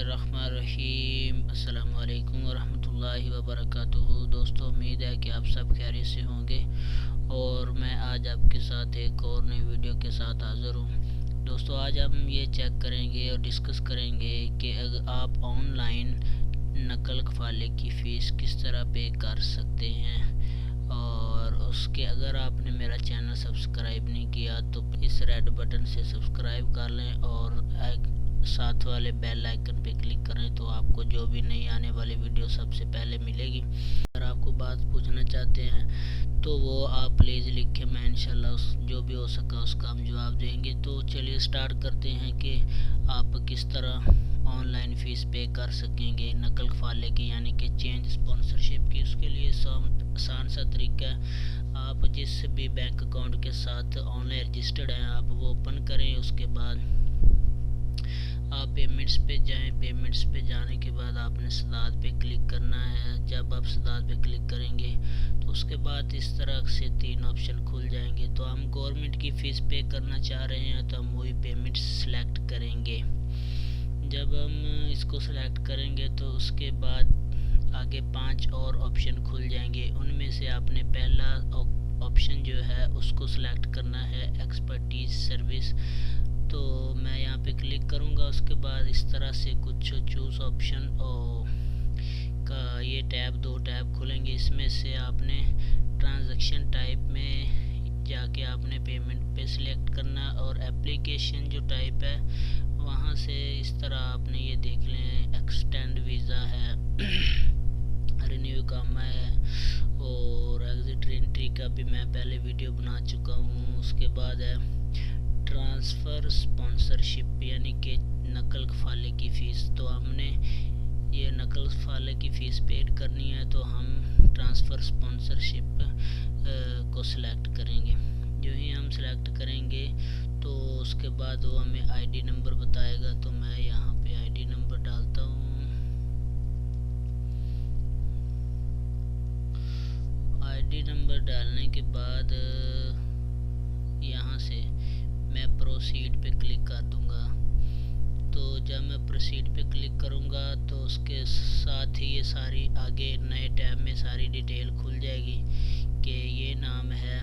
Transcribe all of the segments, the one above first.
बिस्मिल्लाहिर्रहमानिर्रहीम। अस्सलाम वालेकुम वरहमतुल्लाहि वबरकातुहू। दोस्तों, उम्मीद है कि आप सब खैरियत से होंगे और मैं आज आपके साथ एक और नई वीडियो के साथ हाज़िर हूँ। दोस्तों, आज हम ये चेक करेंगे और डिस्कस करेंगे कि अगर आप ऑनलाइन नकल कफाले की फ़ीस किस तरह पे कर सकते हैं, और उसके अगर आपने मेरा चैनल सब्सक्राइब नहीं किया तो इस रेड बटन से सब्सक्राइब कर लें और साथ वाले बेल आइकन पे क्लिक करें तो आपको जो भी नई आने वाली वीडियो सबसे पहले मिलेगी। अगर आपको बात पूछना चाहते हैं तो वो आप प्लीज़ लिखें, मैं इंशाल्लाह जो भी हो सका उसका हम जवाब देंगे। तो चलिए स्टार्ट करते हैं कि आप किस तरह ऑनलाइन फ़ीस पे कर सकेंगे नकल कफाले की, यानी कि चेंज स्पॉन्सरशिप की। उसके लिए आसान सा तरीका है, आप जिस भी बैंक अकाउंट के साथ ऑनलाइन रजिस्टर्ड हैं आप वो ओपन करें। उसके बाद आप पेमेंट्स पे जाएं। पेमेंट्स पे जाने के बाद आपने सदाद पे क्लिक करना है। जब आप सदाद पे क्लिक करेंगे तो उसके बाद इस तरह से 3 ऑप्शन खुल जाएंगे। तो हम गवर्नमेंट की फ़ीस पे करना चाह रहे हैं तो हम वही पेमेंट सेलेक्ट करेंगे। जब हम इसको सेलेक्ट करेंगे तो उसके बाद आगे 5 और ऑप्शन खुल जाएंगे। उनमें से आपने पहला ऑप्शन जो है उसको सेलेक्ट करना है, एक्सपर्टीज सर्विस। तो मैं यहाँ पे क्लिक करूँगा। उसके बाद इस तरह से कुछ चूज़ ऑप्शन का ये टैब 2 टैब खुलेंगे। इसमें से आपने ट्रांजैक्शन टाइप में जाके आपने पेमेंट पे सिलेक्ट करना, और एप्लीकेशन जो टाइप है वहाँ से इस तरह आपने ये देख लें, एक्सटेंड वीज़ा है, रिन्यू कामा है, और एग्जिट एंट्री का भी मैं पहले वीडियो बना चुका हूँ। उसके बाद है ट्रांसफ़र स्पॉन्सरशिप, यानी कि नकल कफाले की फ़ीस। तो हमने ये नकल कफाले की फ़ीस पेड करनी है तो हम ट्रांसफ़र स्पॉन्सरशिप को सिलेक्ट करेंगे। जो ही हम सिलेक्ट करेंगे तो उसके बाद वो हमें आईडी नंबर बताएगा। तो मैं यहाँ पे आईडी नंबर डालता हूँ। आईडी नंबर डालने के बाद यहाँ से मैं प्रोसीड पे क्लिक कर दूंगा। तो जब मैं प्रोसीड पे क्लिक करूंगा तो उसके साथ ही ये सारी आगे नए टैब में सारी डिटेल खुल जाएगी कि ये नाम है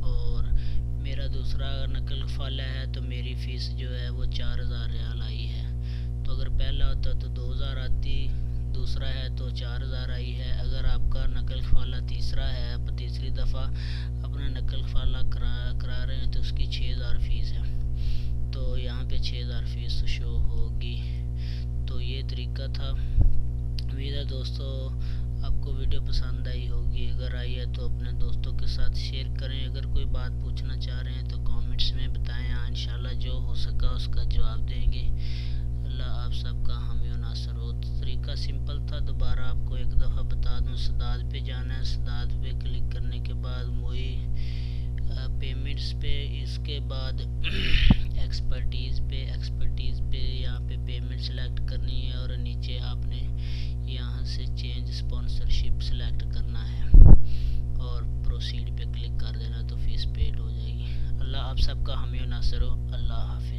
और मेरा दूसरा नकल कफाला है तो मेरी फ़ीस जो है वो 4000 रियाल आई है। तो अगर पहला होता तो 2000 आती, दूसरा है तो 4000 आई है। अगर आपका नकल कफाला तीसरा है, आप तीसरी दफ़ा अपना नकल कफाला करा रहे हैं तो उसकी 6000 फ़ीस है। तो यहाँ पे 6000 फ़ीस शो होगी। तो ये तरीका था। उम्मीद है दोस्तों आपको वीडियो पसंद आई होगी। अगर आई है तो अपने दोस्तों के साथ शेयर करें। अगर कोई बात पूछना चाह रहे हैं तो कमेंट्स में बताएं, इंशाल्लाह जो हो सका उसका जवाब देंगे। अल्लाह आप सबका हामी व नासर हो। तरीका सिंपल था, दोबारा आपको एक दफ़ा बता दूं। सदाद पे जाना है, सदाद पे क्लिक करने के बाद वही पेमेंट्स पे, इसके बाद एक्सपर्टीज़ पे यहाँ पे पेमेंट सेलेक्ट करनी है और नीचे आपने यहाँ से चेंज स्पॉन्सरशिप सेलेक्ट करना है और प्रोसीड पे क्लिक कर देना तो फ़ीस पेड हो जाएगी। अल्लाह आप सबका हामी व नासर हो। अल्लाह हाफ़िज़।